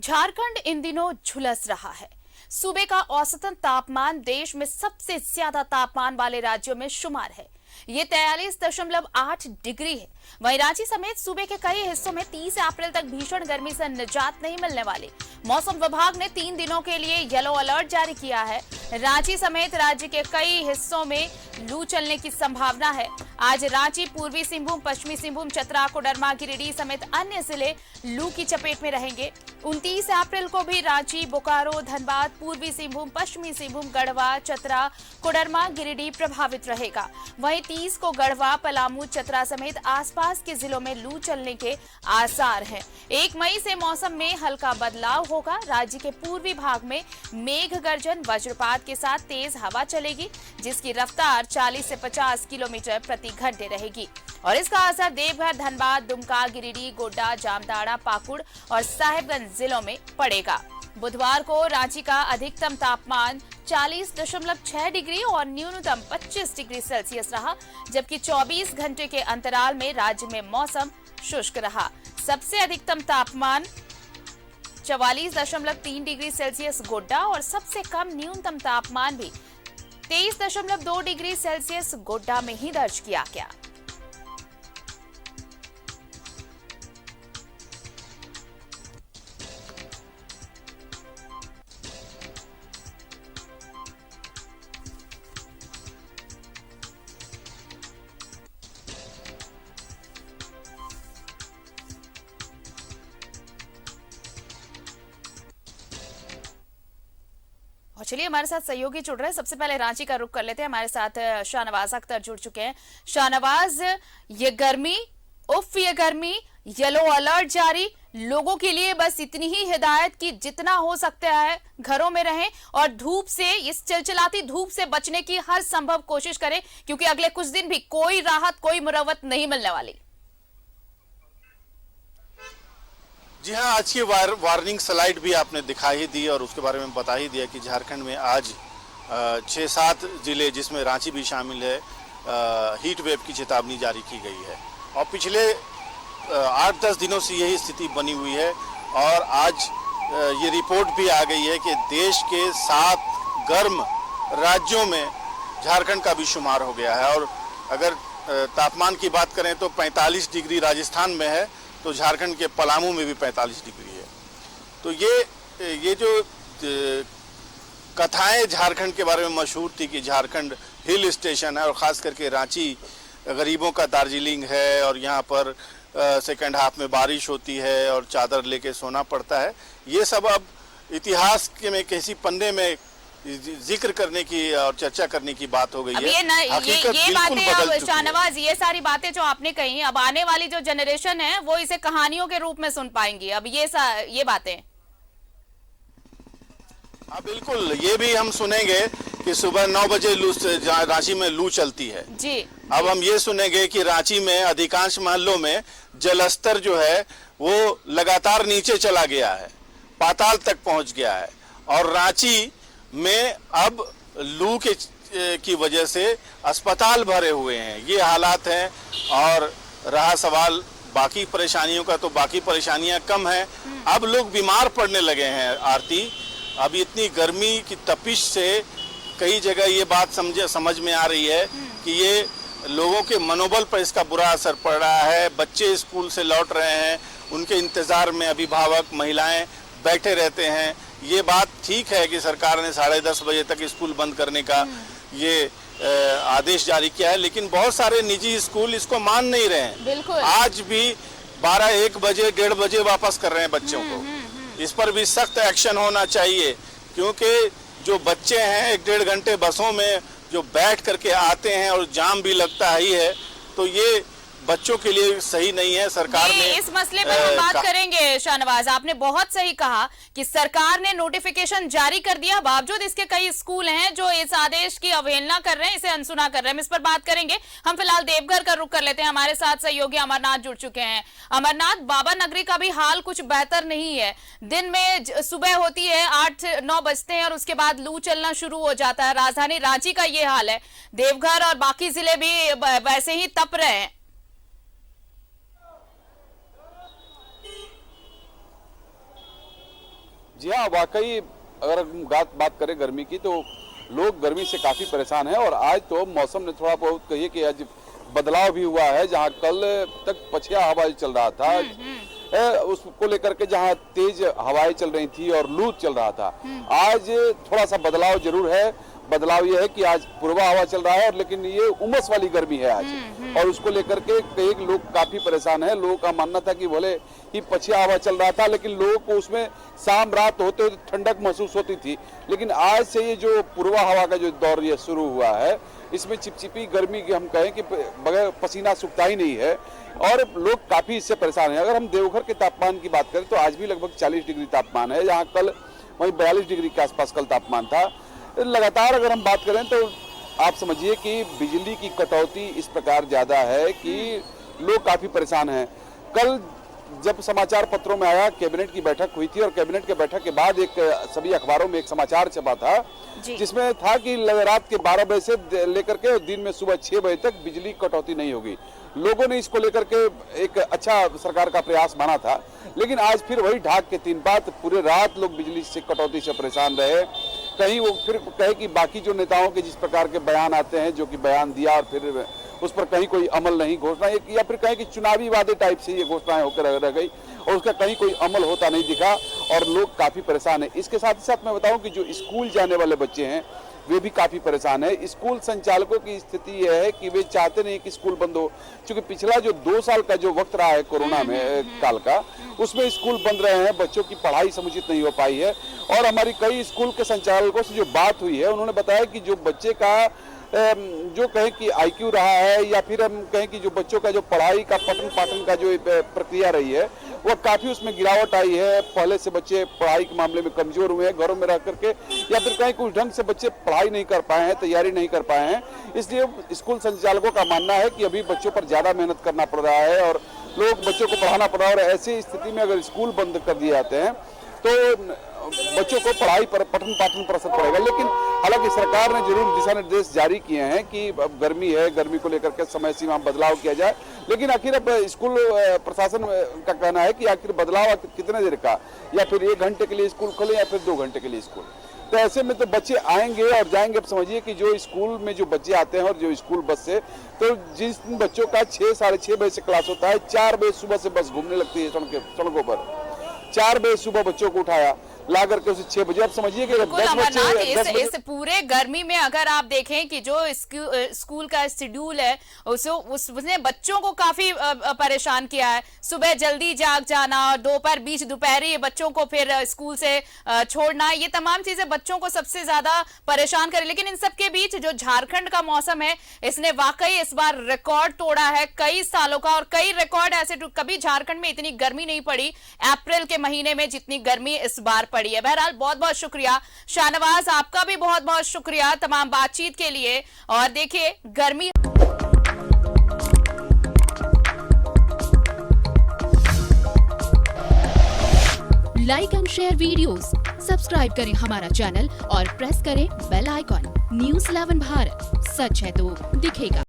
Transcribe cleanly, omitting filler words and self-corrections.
झारखंड इन दिनों झुलस रहा है। सूबे का औसतन तापमान देश में सबसे ज्यादा तापमान वाले राज्यों में शुमार है। ये 43.8 डिग्री है। वहीं रांची समेत सूबे के कई हिस्सों में 30 अप्रैल तक भीषण गर्मी से निजात नहीं मिलने वाली। मौसम विभाग ने 3 दिनों के लिए येलो अलर्ट जारी किया है। रांची समेत राज्य के कई हिस्सों में लू चलने की संभावना है। आज रांची, पूर्वी सिंहभूम, पश्चिमी सिंहभूम, चतरा, कोडरमा, गिरिडीह समेत अन्य जिले लू की चपेट में रहेंगे। 29 अप्रैल को भी रांची, बोकारो, धनबाद, पूर्वी सिंहभूम, पश्चिमी सिंहभूम, गढ़वा, चतरा, कोडरमा, गिरिडीह प्रभावित रहेगा। वहीं 30 को गढ़वा, पलामू, चतरा समेत आसपास के जिलों में लू चलने के आसार हैं। 1 मई से मौसम में हल्का बदलाव होगा। राज्य के पूर्वी भाग में मेघ गर्जन, वज्रपात के साथ तेज हवा चलेगी, जिसकी रफ्तार 40 से 50 किलोमीटर प्रति घंटे रहेगी और इसका असर देवघर, धनबाद, दुमका, गिरिडीह, गोड्डा, जामताड़ा, पाकुड़ और साहिबगंज जिलों में पड़ेगा। बुधवार को रांची का अधिकतम तापमान 40.6 डिग्री और न्यूनतम 25 डिग्री सेल्सियस रहा, जबकि 24 घंटे के अंतराल में राज्य में मौसम शुष्क रहा। सबसे अधिकतम तापमान 44.3 डिग्री सेल्सियस गोड्डा और सबसे कम न्यूनतम तापमान भी 23.2 डिग्री सेल्सियस गोड्डा में ही दर्ज किया गया। और चलिए हमारे साथ सहयोगी जुड़ रहे हैं। सबसे पहले रांची का रुख कर लेते हैं। हमारे साथ शाहनवाज अख्तर जुड़ चुके हैं। शाहनवाज, ये गर्मी, ये गर्मी, येलो अलर्ट जारी, लोगों के लिए बस इतनी ही हिदायत कि जितना हो सकता है घरों में रहें और धूप से, इस चिलचिलाती धूप से बचने की हर संभव कोशिश करें, क्योंकि अगले कुछ दिन भी कोई राहत, कोई मुरव्वत नहीं मिलने वाली। जी हाँ, आज की वार्निंग स्लाइड भी आपने दिखा ही दी और उसके बारे में बता ही दिया कि झारखंड में आज 6-7 जिले, जिसमें रांची भी शामिल है, हीट वेव की चेतावनी जारी की गई है और पिछले 8-10 दिनों से यही स्थिति बनी हुई है। और आज ये रिपोर्ट भी आ गई है कि देश के 7 गर्म राज्यों में झारखंड का भी शुमार हो गया है। और अगर तापमान की बात करें तो 45 डिग्री राजस्थान में है, तो झारखंड के पलामू में भी 45 डिग्री है। तो ये जो कथाएं झारखंड के बारे में मशहूर थी कि झारखंड हिल स्टेशन है और ख़ास करके रांची गरीबों का दार्जिलिंग है और यहाँ पर सेकंड हाफ में बारिश होती है और चादर लेके सोना पड़ता है, ये सब अब इतिहास के में किसी पन्ने में जिक्र करने की और चर्चा करने की बात हो गई है। ये बातें अब शाहनवाज, ये सारी बातें जो आपने कही, अब आने वाली जो जनरेशन है वो इसे कहानियों के रूप में सुन पाएंगी। अब ये बातें, हाँ बिल्कुल, ये भी हम सुनेंगे कि सुबह 9 बजे रांची में लू चलती है जी। अब हम ये सुनेंगे कि रांची में अधिकांश मोहल्लों में जलस्तर जो है वो लगातार नीचे चला गया है, पाताल तक पहुंच गया है और रांची में अब लू की वजह से अस्पताल भरे हुए हैं। ये हालात हैं। और रहा सवाल बाकी परेशानियों का, तो बाकी परेशानियां कम हैं, अब लोग बीमार पड़ने लगे हैं। आरती, अब इतनी गर्मी की तपिश से कई जगह ये बात समझ में आ रही है कि ये लोगों के मनोबल पर इसका बुरा असर पड़ रहा है। बच्चे स्कूल से लौट रहे हैं, उनके इंतज़ार में अभिभावक, महिलाएं बैठे रहते हैं। ये बात ठीक है कि सरकार ने 10:30 बजे तक स्कूल बंद करने का ये आदेश जारी किया है, लेकिन बहुत सारे निजी स्कूल इसको मान नहीं रहे हैं। आज भी 12-1 बजे, 1:30 बजे वापस कर रहे हैं बच्चों को। इस पर भी सख्त एक्शन होना चाहिए, क्योंकि जो बच्चे हैं 1-1.5 घंटे बसों में जो बैठ करके आते हैं और जाम भी लगता ही है, तो ये बच्चों के लिए सही नहीं है। सरकार ने इस मसले पर हम बात करेंगे। शाहनवाज, आपने बहुत सही कहा कि सरकार ने नोटिफिकेशन जारी कर दिया, बावजूद इसके कई स्कूल हैं जो इस आदेश की अवहेलना कर रहे हैं, इसे अनसुना कर रहे हैं। हम इस पर बात करेंगे। हम फिलहाल देवघर का रुख कर लेते हैं। हमारे साथ सहयोगी अमरनाथ जुड़ चुके हैं। अमरनाथ, बाबा नगरी का भी हाल कुछ बेहतर नहीं है। दिन में सुबह होती है, 8-9 बजते हैं और उसके बाद लू चलना शुरू हो जाता है। राजधानी रांची का ये हाल है। देवघर और बाकी जिले भी वैसे ही तप रहे हैं। जी हाँ, वाकई अगर हम बात करें गर्मी की तो लोग गर्मी से काफ़ी परेशान हैं। और आज तो मौसम ने थोड़ा बहुत कहिए कि आज बदलाव भी हुआ है। जहाँ कल तक पछिया हवा चल रहा था, उसको लेकर के जहाँ तेज हवाएं चल रही थी और लू चल रहा था, आज थोड़ा सा बदलाव जरूर है। बदलाव ये है कि आज पूर्वा हवा चल रहा है, लेकिन ये उमस वाली गर्मी है आज। और उसको लेकर के कई लोग काफी परेशान हैं। लोगों का मानना था कि भले ही पछिया हवा चल रहा था, लेकिन लोगों को उसमें शाम रात होते होते ठंडक महसूस होती थी। लेकिन आज से ये जो पूर्वा हवा का जो दौर ये शुरू हुआ है, इसमें चिपचिपी गर्मी की हम कहें कि बगैर पसीना सूखता ही नहीं है और लोग काफी इससे परेशान हैं। अगर हम देवघर के तापमान की बात करें तो आज भी लगभग 40 डिग्री तापमान है, जहाँ कल वहीं 42 डिग्री के आसपास कल तापमान था। लगातार अगर हम बात करें तो आप समझिए कि बिजली की कटौती इस प्रकार ज्यादा है कि लोग काफी परेशान हैं। कल जब समाचार पत्रों में आया, कैबिनेट की बैठक हुई थी और कैबिनेट के बैठक के बाद एक सभी अखबारों में एक समाचार छपा था जिसमें था कि रात के 12 बजे से लेकर के दिन में सुबह 6 बजे तक बिजली कटौती नहीं होगी। लोगों ने इसको लेकर के एक अच्छा सरकार का प्रयास माना था, लेकिन आज फिर वही ढाक के तीन बात, पूरे रात लोग बिजली से कटौती से परेशान रहे। कहीं वो फिर कहे कि बाकी जो नेताओं के जिस प्रकार के बयान आते हैं, जो कि बयान दिया और फिर उस पर कहीं कोई अमल नहीं, घोषणा या फिर कहें कि चुनावी वादे टाइप से ये घोषणाएं होकर रह गई और उसका कहीं कोई अमल होता नहीं दिखा और लोग काफी परेशान हैं। इसके साथ ही साथ मैं बताऊं कि जो स्कूल जाने वाले बच्चे हैं वे भी काफी परेशान है। स्कूल संचालकों की स्थिति यह है कि वे चाहते नहीं कि स्कूल बंद हो, क्योंकि पिछला जो 2 साल का जो वक्त रहा है कोरोना में काल का, उसमें स्कूल बंद रहे हैं, बच्चों की पढ़ाई समुचित नहीं हो पाई है। और हमारी कई स्कूल के संचालकों से जो बात हुई है, उन्होंने बताया कि जो बच्चे का जो कहें कि IQ रहा है या फिर हम कहें कि जो बच्चों का जो पढ़ाई का पठन पाठन का जो प्रक्रिया रही है, वो काफी उसमें गिरावट आई है। पहले से बच्चे पढ़ाई के मामले में कमजोर हुए हैं घरों में रह करके, या फिर कहीं कुछ ढंग से बच्चे पढ़ाई नहीं कर पाए हैं, तैयारी नहीं कर पाए हैं। इसलिए स्कूल संचालकों का मानना है कि अभी बच्चों पर ज्यादा मेहनत करना पड़ रहा है और लोग बच्चों को पढ़ाना पड़ रहा है। और ऐसी स्थिति में अगर स्कूल बंद कर दिए जाते हैं तो बच्चों को पढ़ाई पर पठन पाठन पर असर पड़ेगा। लेकिन हालांकि सरकार ने जरूर दिशा निर्देश जारी किए हैं कि अब गर्मी है, गर्मी को लेकर के समय सीमा में बदलाव किया जाए। लेकिन आखिर अब स्कूल प्रशासन का कहना है कि आखिर बदलाव कितने देर का, या फिर 1 घंटे के लिए स्कूल खोले या फिर 2 घंटे के लिए स्कूल। तो ऐसे में तो बच्चे आएंगे और जाएंगे। अब समझिए कि जो स्कूल में जो बच्चे आते हैं और जो स्कूल बस से, तो जिस बच्चों का 6 साढ़े 6 बजे से क्लास होता है, 4 बजे सुबह से बस घूमने लगती है सड़कों पर। 4 बजे सुबह बच्चों को उठाया, ला करके उसे 6 बजे। आप समझिए कि 10 बच्चे इस पूरे गर्मी में अगर आप देखें कि जो स्कूल का शेड्यूल है उसने बच्चों को काफी परेशान किया है। सुबह जल्दी जाग जाना और दोपहर बीच दोपहरी बच्चों को फिर स्कूल से छोड़ना, ये तमाम चीजें बच्चों को सबसे ज्यादा परेशान करे। लेकिन इन सब के बीच जो झारखंड का मौसम है, इसने वाकई इस बार रिकॉर्ड तोड़ा है कई सालों का। और कई रिकॉर्ड ऐसे, कभी झारखंड में इतनी गर्मी नहीं पड़ी अप्रैल के महीने में जितनी गर्मी इस बार पड़ी है। बहरहाल बहुत बहुत शुक्रिया शाहनवाज, आपका भी बहुत बहुत शुक्रिया तमाम बातचीत के लिए। और देखिए गर्मी like and share videos, subscribe करें हमारा चैनल और प्रेस करें बेल आइकॉन। न्यूज़ 11 भारत, सच है तो दिखेगा।